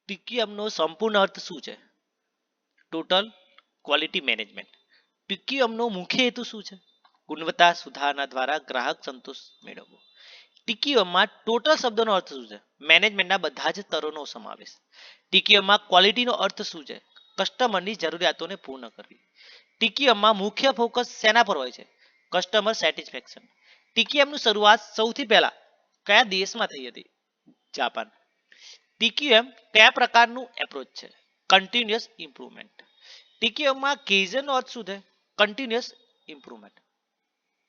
ટીકીએમનો સંપૂર્ણ અર્થ શું છે? Total quality management. ટીકીએમનો મુખ્ય હેતુ શું છે? ગુણવત્તા સુધારણા દ્વારા ગ્રાહક સંતોષ મેળવવો. ટીકીએમમાં ટોટલ શબ્દનો અર્થ શું છે? મેનેજમેન્ટના બધા જ સ્તરોનો સમાવેશ. ટીકીએમમાં ક્વોલિટીનો અર્થ શું છે? કસ્ટમરની જરૂરિયાતોને પૂર્ણ કરવી. ટીકીએમમાં મુખ્ય ફોકસ શેના પર હોય છે? Customer satisfaction. ટીકીએમની શરૂઆત સૌથી પહેલા કયા દેશમાં થઈ હતી? જાપાન. ટીકીએમ કયા પ્રકારનું એપ્રોચ છે? Continuous improvement. ટીકીએમમાં કેઝનનો અર્થ શું છે? Continuous improvement.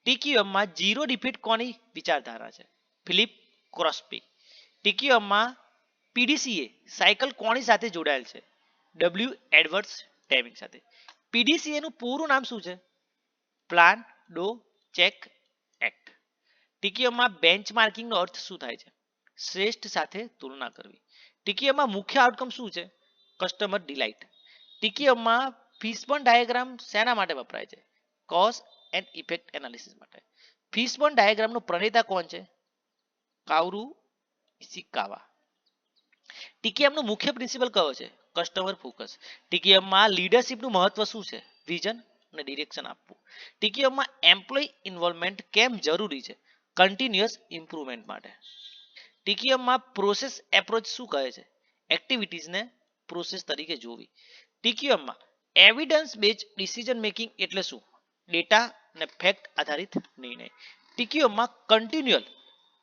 ટીકીએમમાં ઝીરો ડિફીટ કોની વિચારધારા છે? ફિલિપ ક્રોસ્પી. ટીકીએમમાં પીડીસીએ સાયકલ કોની સાથે જોડાયેલ છે? ડબલ્યુ એડવર્ડ્સ ટેમિંગ સાથે. પીડીસીએ નું પૂરું નામ શું છે? પ્લાન ડો ચેક એક્ટ. ટીકીએમમાં બેન્ચમાર્કિંગનો અર્થ શું થાય છે? શ્રેષ્ઠ સાથે તુલના કરવી. ટીકીએમમાં મુખ્ય આઉટકમ શું છે? Customer delight. ટીકીએમમાં ફિશબોન ડાયાગ્રામ શેના માટે વપરાય છે? કોઝ એન્ડ ઇફેક્ટ એનાલિસિસ માટે. ફિશબોન ડાયાગ્રામનો પ્રણેતા કોણ છે? કાઉરુ ઇશિકાવા. ટીકીએમનો મુખ્ય પ્રિન્સિપલ કયો છે? Customer focus. ટીકીએમમાં લીડરશિપનું મહત્વ શું છે? વિઝન અને ડિરેક્શન આપવું. ટીકીએમમાં એમ્પ્લોય ઇન્વોલ્વમેન્ટ કેમ જરૂરી છે? કન્ટિન્યુઅસ ઇમ્પ્રુવમેન્ટ માટે. ટીકીએમમાં પ્રોસેસ એપ્રોચ શું કહે છે? એક્ટિવિટીઝને પ્રોસેસ તરીકે જોવી. ટીકીએમમાં એવિડન્સ બેઝ ડિસિઝન મેકિંગ એટલે શું? ડેટા અને ફેક્ટ આધારિત નિર્ણય. ટીકીએમમાં કન્ટિન્યુઅલ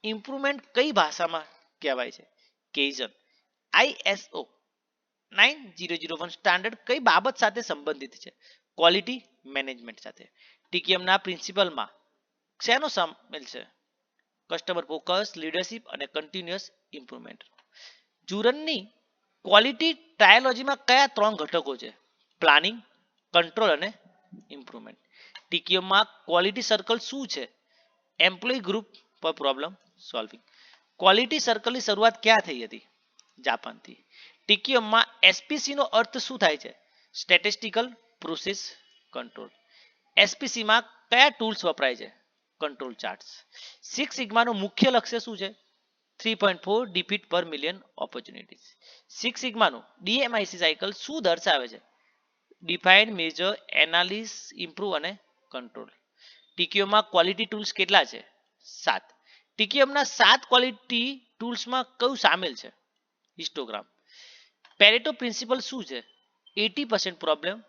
ઇમ્પ્રુવમેન્ટ કઈ ભાષામાં કહેવાય છે? કેઝન. આઈએસઓ 9001 સ્ટાન્ડર્ડ કઈ બાબત સાથે સંબંધિત છે? ક્વોલિટી મેનેજમેન્ટ સાથે. ટીકીએમના પ્રિન્સિપલમાં શેનો સામેલ છે? કસ્ટમર ફોકસ, લીડરશિપ અને કન્ટિન્યુઅસ ઇમ્પ્રુવમેન્ટ. જુરનની ક્વોલિટી ટ્રાયોલોજીમાં કયા ત્રણ ઘટકો છે? પ્લાનિંગ, કંટ્રોલ અને ઇમ્પ્રુવમેન્ટ. ટીકીએમમાં ક્વોલિટી સર્કલ શું છે? એમ્પ્લોય ગ્રુપ પર પ્રોબ્લેમ સોલ્વિંગ. ક્વોલિટી સર્કલની શરૂઆત ક્યાં થઈ હતી? જાપાનથી. ટીકીએમમાં એસપીસી નો અર્થ શું થાય છે? Statistical process control. એસપીસીમાં કયા ટૂલ્સ વપરાય છે? Control charts. સિક્સ સિગ્માનું મુખ્ય લક્ષ્ય શું છે? 3.4 ડિફીટ પર મિલિયન ઓપોર્ચ્યુનિટીઝ. સિક્સ સિગ્માનું ડીએમઆઈસી સાયકલ શું દર્શાવે છે? ડિફાઇન, મેજર, એનાલિસ, ઇમ્પ્રુવ અને કંટ્રોલ. ટીકીઓમાં ક્વોલિટી ટૂલ્સ કેટલા છે? 7. ટીકીએમના 7 ક્વોલિટી ટૂલ્સમાં કયું સામેલ છે? હિસ્ટોગ્રામ. પેરેટો પ્રિન્સિપલ શું છે? 80% પ્રોબ્લેમ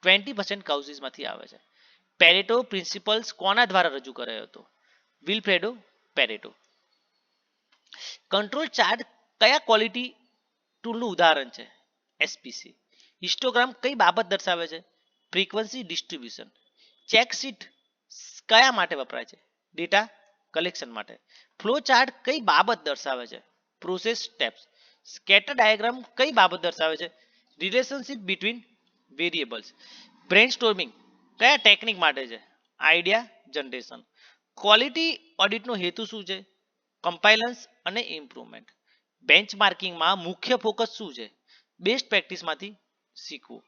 20% કાઉઝીસમાંથી આવે છે. પેરેટો પ્રિન્સિપલ્સ કોના દ્વારા રજૂ કરાયો હતો? વિલ્ફ્રેડો પેરેટો. કંટ્રોલ ચાર્ટ કયા ક્વોલિટી ટૂલનું ઉદાહરણ છે? એસપીસી. હિસ્ટોગ્રામ કઈ બાબત દર્શાવે છે? Frequency distribution. ચેક શીટ કયા માટે વપરાય છે? ડેટા કલેક્શન માટે. ફ્લો ચાર્ટ કઈ બાબત દર્શાવે છે? Process steps. સ્કેટર ડાયાગ્રામ કઈ બાબત દર્શાવે છે? Relationship between variables. બ્રેનસ્ટોર્મિંગ કયા ટેકનિક માટે છે? Idea generation. ક્વોલિટી ઓડિટનો હેતુ શું છે? કમ્પાઇલન્સ અને ઇમ્પ્રુવમેન્ટ. બેન્ચમાર્કિંગમાં મુખ્ય ફોકસ શું છે? બેસ્ટ પ્રેક્ટિસમાંથી શીખવું.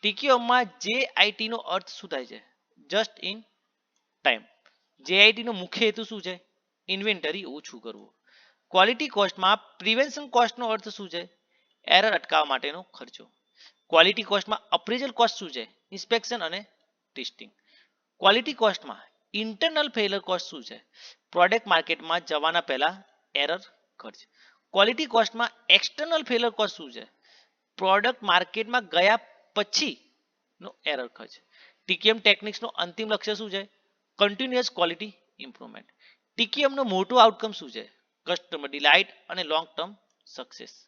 ટીકીઓમાં જેઆઈટી નો અર્થ શું થાય છે? Just in time. જેઆઈટી નો મુખ્ય હેતુ શું છે? ઇન્વેન્ટરી ઓછું કરવું. ક્વોલિટી કોસ્ટમાં પ્રિવેન્શન કોસ્ટનો અર્થ શું છે? એરર અટકાવવા માટેનો ખર્ચો. ક્વોલિટી કોસ્ટમાં અપ્રેઝલ કોસ્ટ શું છે? ઇન્સ્પેક્શન અને ટેસ્ટિંગ. ક્વોલિટી કોસ્ટમાં ઇન્ટરનલ ફેલર કોસ્ટ શું છે? પ્રોડક્ટ માર્કેટમાં જવાના પહેલા એરર ખર્ચ. ક્વોલિટી કોસ્ટમાં એક્સટર્નલ ફેલર કોસ્ટ શું છે? પ્રોડક્ટ માર્કેટમાં ગયા પછી નો એરર ખર્ચ. ટીકીએમ ટેકનિક્સનો અંતિમ લક્ષ્ય શું છે? Continuous quality improvement. ટીકીએમનો મોટો આઉટકમ શું છે? કસ્ટમર ડિલાઇટ અને લોંગ ટર્મ સક્સેસ.